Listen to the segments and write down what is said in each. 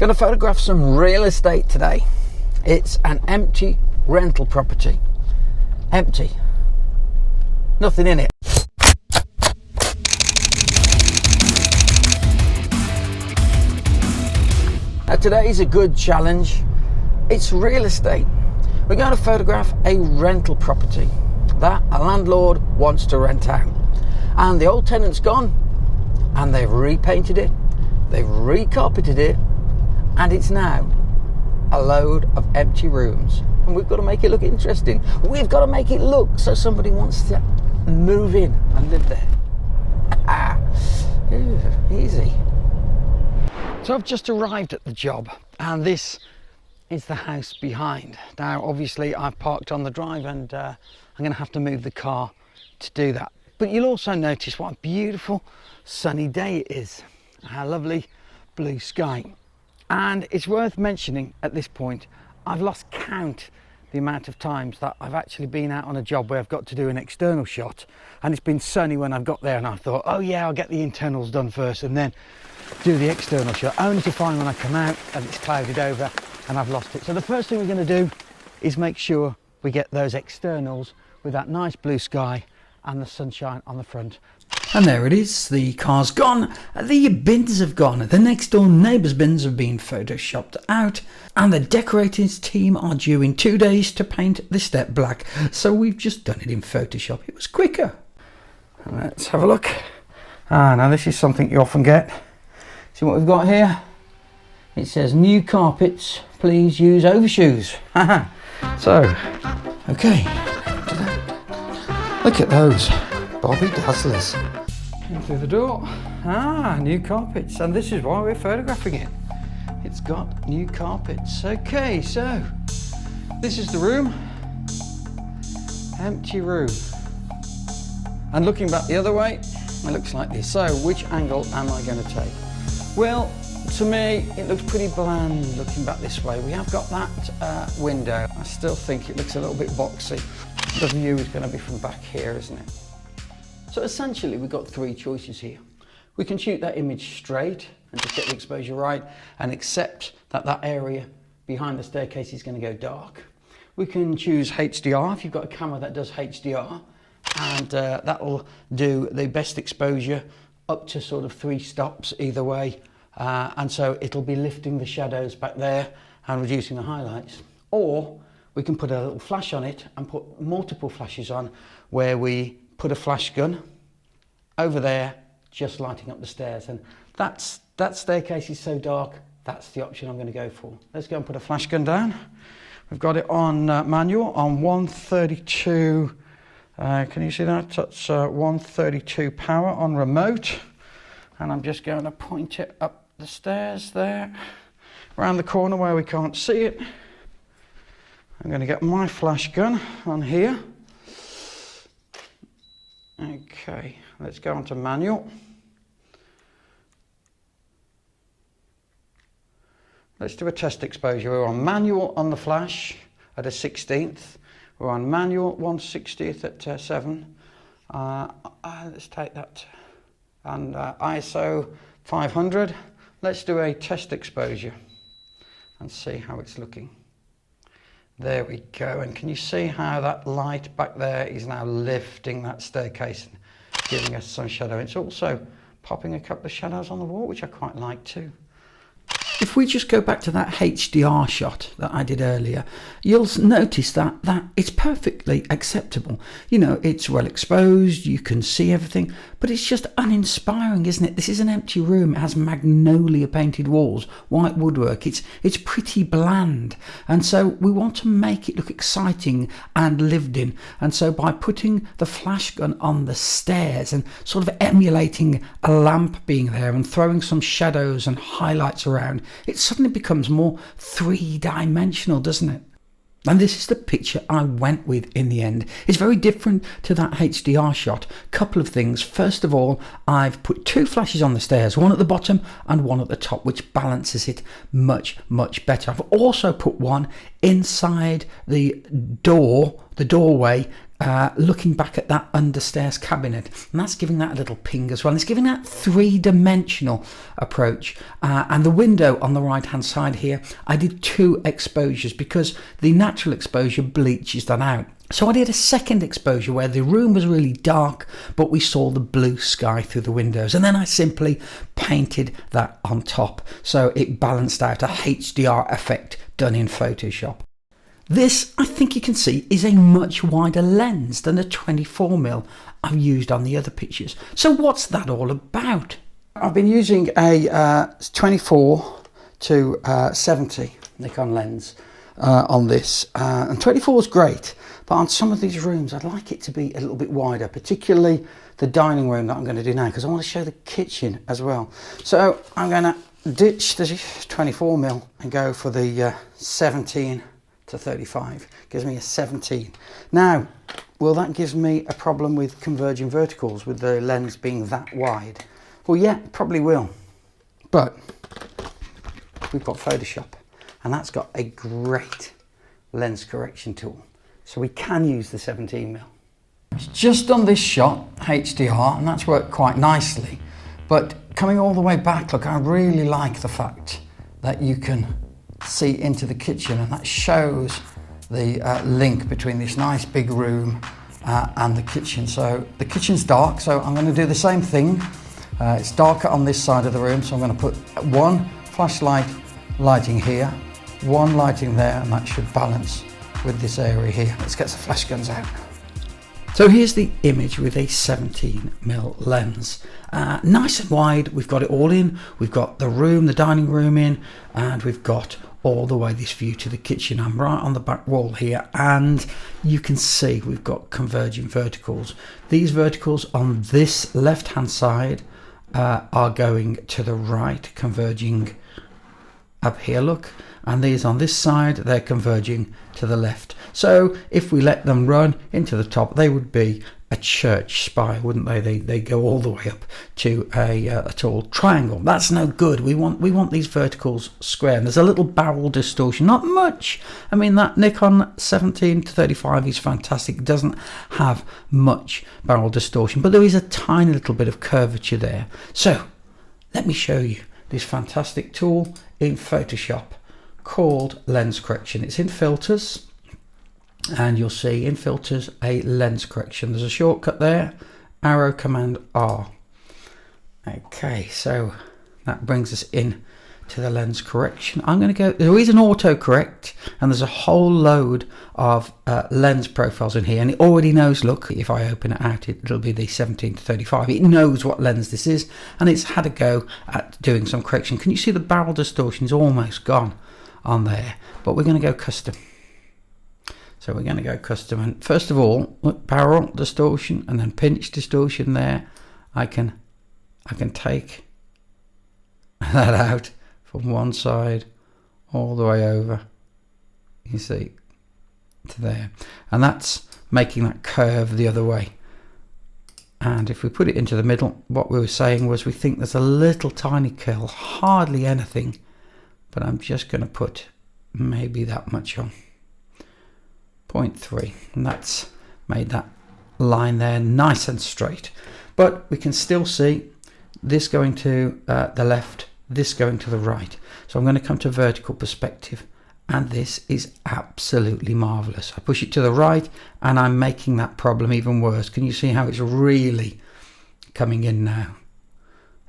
Going to photograph some real estate today. It's an empty rental property. Empty. Nothing in it. Now today's a good challenge. It's real estate. We're going to photograph a rental property that a landlord wants to rent out. And the old tenant's gone and they've repainted it, they've recarpeted it, and it's now a load of empty rooms. And we've got to make it look interesting. We've got to make it look so somebody wants to move in and live there. Easy. So I've just arrived at the job, and this is the house behind. Now obviously I've parked on the drive, and I'm going to have to move the car to do that. But you'll also notice what a beautiful sunny day it is. A lovely blue sky. And it's worth mentioning at this point, I've lost count the amount of times that I've actually been out on a job where I've got to do an external shot, and it's been sunny when I've got there, and I thought, oh yeah, I'll get the internals done first and then do the external shot, only to find when I come out that it's clouded over and I've lost it. So the first thing we're going to do is make sure we get those externals with that nice blue sky and the sunshine on the front. And there it is, the car's gone, the bins have gone, the next door neighbour's bins have been photoshopped out, and the decorators team are due in 2 days to paint the step black, so we've just done it in Photoshop. It was quicker. Let's have a look. Now this is something you often get. See what we've got here? It says new carpets, please use overshoes. So, okay, look at those Bobby Dazzlers. In through the door. New carpets, and this is why we're photographing it. It's got new carpets. Okay, so this is the room. Empty room. And looking back the other way, it looks like this. So which angle am I going to take? Well, to me, it looks pretty bland looking back this way. We have got that window. I still think it looks a little bit boxy. The view is going to be from back here, isn't it? So essentially we've got three choices here. We can shoot that image straight and just get the exposure right and accept that that area behind the staircase is going to go dark. We can choose HDR if you've got a camera that does HDR, and that will do the best exposure up to sort of 3 stops either way, and so it'll be lifting the shadows back there and reducing the highlights. Or we can put a little flash on it and put multiple flashes on, where we put a flash gun over there, just lighting up the stairs. And that staircase is so dark, that's the option I'm going to go for. Let's go and put a flash gun down. We've got it on manual on 132. Can you see that? That's 132 power on remote. And I'm just going to point it up the stairs there, around the corner where we can't see it. I'm going to get my flash gun on here. Okay, let's go on to manual. Let's do a test exposure. We're on manual on the flash at a 16th. We're on manual 1/60th at 7. Let's take that. And ISO 500. Let's do a test exposure and see how it's looking. There we go, and can you see how that light back there is now lifting that staircase and giving us some shadow? It's also popping a couple of shadows on the wall, which I quite like too. If we just go back to that HDR shot that I did earlier, you'll notice that it's perfectly acceptable. You know, it's well exposed, you can see everything, but it's just uninspiring, isn't it? This is an empty room. It has magnolia painted walls, white woodwork. It's pretty bland. And so we want to make it look exciting and lived in. And so by putting the flash gun on the stairs and sort of emulating a lamp being there and throwing some shadows and highlights around, it suddenly becomes more three-dimensional, doesn't it? And this is the picture I went with in the end. It's very different to that HDR shot. Couple of things. First of all, I've put 2 flashes on the stairs, one at the bottom and one at the top, which balances it much, much better. I've also put one inside the doorway, looking back at that understairs cabinet, and that's giving that a little ping as well. It's giving that three-dimensional approach. And the window on the right hand side here, I did 2 exposures because the natural exposure bleaches that out. So I did a second exposure where the room was really dark, but we saw the blue sky through the windows, and then I simply painted that on top, so it balanced out a HDR effect done in Photoshop. This, I think you can see, is a much wider lens than the 24mm I've used on the other pictures. So what's that all about? I've been using a 24 to 70 Nikon lens on this, and 24 is great, but on some of these rooms I'd like it to be a little bit wider, particularly the dining room that I'm going to do now, because I want to show the kitchen as well. So I'm going to ditch the 24mm and go for the 17 to 35. Gives me a 17. Now, will that give me a problem with converging verticals with the lens being that wide? Well, yeah, probably will. But we've got Photoshop, and that's got a great lens correction tool, so we can use the 17mm. It's just done this shot, HDR, and that's worked quite nicely. But coming all the way back, look, I really like the fact that you can see into the kitchen, and that shows the link between this nice big room and the kitchen. So the kitchen's dark, so I'm going to do the same thing. It's darker on this side of the room, so I'm going to put one flashlight lighting here, one lighting there, and that should balance with this area here. Let's get the flash guns out. So here's the image with a 17mm lens. Nice and wide, we've got it all in. We've got the room, the dining room in, and we've got all the way this view to the kitchen. I'm right on the back wall here, and you can see we've got converging verticals. These verticals on this left hand side are going to the right, converging up here, look, and these on this side, they're converging to the left. So if we let them run into the top, they would be a church spire, wouldn't they? They go all the way up to a tall triangle. That's no good. We want these verticals square. And there's a little barrel distortion, not much. I mean, that Nikon 17 to 35 is fantastic. It doesn't have much barrel distortion, but there is a tiny little bit of curvature there. So let me show you this fantastic tool in Photoshop called lens correction. It's in filters, and you'll see in filters a lens correction. There's a shortcut there, arrow command R. Okay, so that brings us in to the lens correction. I'm going to go, there is an autocorrect, and there's a whole load of lens profiles in here, and it already knows, look, if I open it out, it'll be the 17 to 35. It knows what lens this is, and it's had a go at doing some correction. Can you see the barrel distortion is almost gone on there? But we're going to go custom. So we're going to go custom, and first of all, look, barrel distortion and then pinch distortion there. I can take that out from one side all the way over, you see, to there, and that's making that curve the other way. And if we put it into the middle, what we were saying was we think there's a little tiny curl, hardly anything, but I'm just going to put maybe that much on. 0.3, and that's made that line there nice and straight. But we can still see this going to the left, this going to the right. So I'm going to come to vertical perspective, and this is absolutely marvelous. I push it to the right, and I'm making that problem even worse. Can you see how it's really coming in now?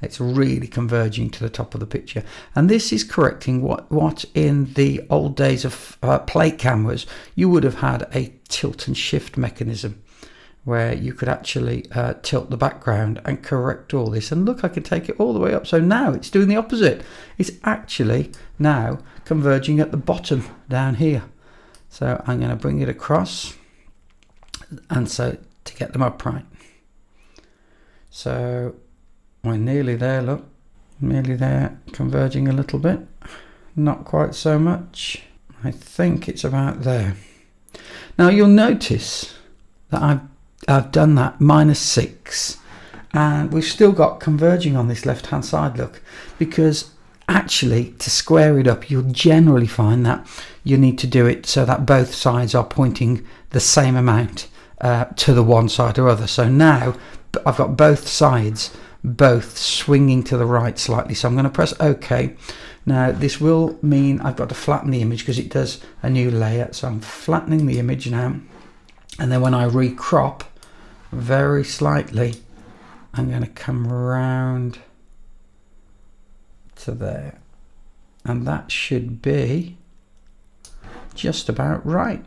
It's really converging to the top of the picture, and this is correcting what in the old days of plate cameras you would have had a tilt and shift mechanism where you could actually tilt the background and correct all this. And look, I can take it all the way up. So now it's doing the opposite. It's actually now converging at the bottom down here. So I'm going to bring it across, and so to get them upright. So we're nearly there, look, nearly there, converging a little bit, not quite so much. I think it's about there. Now you'll notice that I've done that -6, and we've still got converging on this left hand side, look, because actually to square it up you'll generally find that you need to do it so that both sides are pointing the same amount to the one side or other. So now I've got both sides both swinging to the right slightly, so I'm going to press OK. Now this will mean I've got to flatten the image because it does a new layer, so I'm flattening the image now, and then when I recrop very slightly, I'm going to come around to there, and that should be just about right.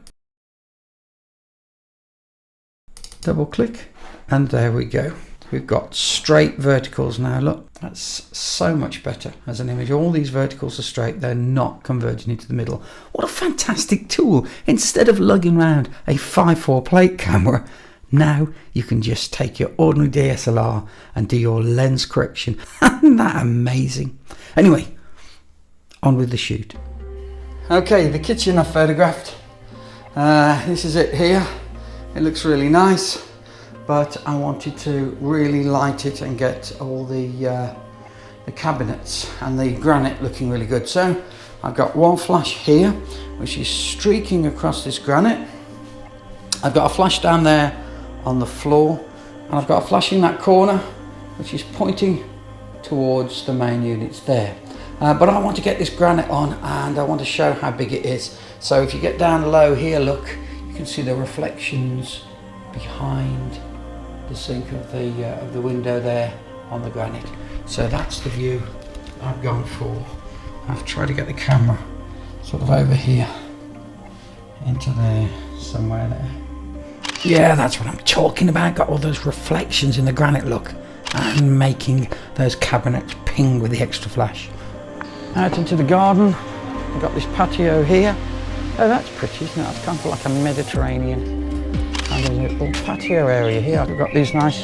Double click, and there we go. We've got straight verticals now. Look, that's so much better as an image. All these verticals are straight, they're not converging into the middle. What a fantastic tool. Instead of lugging around a 5.4 plate camera, now you can just take your ordinary DSLR and do your lens correction. Isn't that amazing? Anyway, on with the shoot. Okay, the kitchen I've photographed. This is it here. It looks really nice, but I wanted to really light it and get all the cabinets and the granite looking really good. So I've got one flash here, which is streaking across this granite. I've got a flash down there on the floor, and I've got a flash in that corner, which is pointing towards the main units there. But I want to get this granite on, and I want to show how big it is. So if you get down low here, look, you can see the reflections behind the sink of the window there on the granite. So that's the view I've gone for. I've tried to get the camera sort of over here into there, somewhere there. Yeah, that's what I'm talking about. Got all those reflections in the granite, look, and making those cabinets ping with the extra flash. Out into the garden, I've got this patio here. Oh, that's pretty, isn't it? That's kind of like a Mediterranean kind of little patio area here. I've got these nice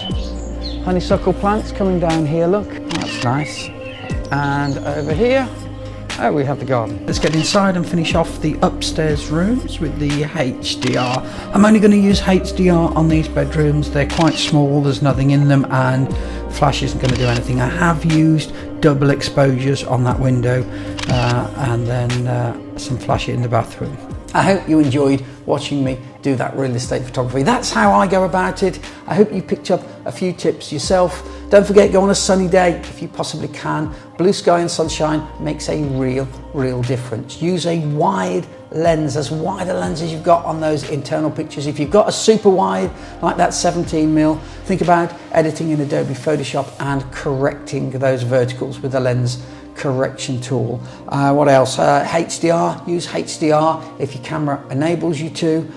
honeysuckle plants coming down here, look. That's nice. And over here, oh, we have the garden. Let's get inside and finish off the upstairs rooms with the HDR. I'm only going to use HDR on these bedrooms. They're quite small, there's nothing in them, and flash isn't going to do anything. I have used double exposures on that window and then some flash in the bathroom. I hope you enjoyed watching me do that real estate photography. That's how I go about it. I hope you picked up a few tips yourself. Don't forget, go on a sunny day if you possibly can. Blue sky and sunshine makes a real difference. Use a wide lens, as wide a lens as you've got on those internal pictures. If you've got a super wide, like that 17mm, think about editing in Adobe Photoshop and correcting those verticals with the lens correction tool. What else? HDR, use HDR if your camera enables you to.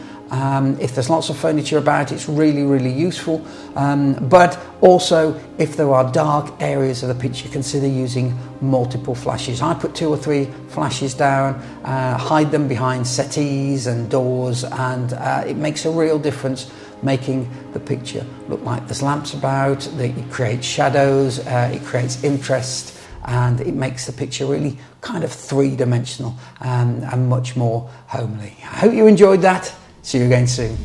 If there's lots of furniture about, it's really useful. But also, if there are dark areas of the picture, consider using multiple flashes. I put 2 or 3 flashes down, hide them behind settees and doors, and it makes a real difference, making the picture look like there's lamps about. It creates shadows, it creates interest, and it makes the picture really kind of 3-dimensional and much more homely. I hope you enjoyed that. See you again soon.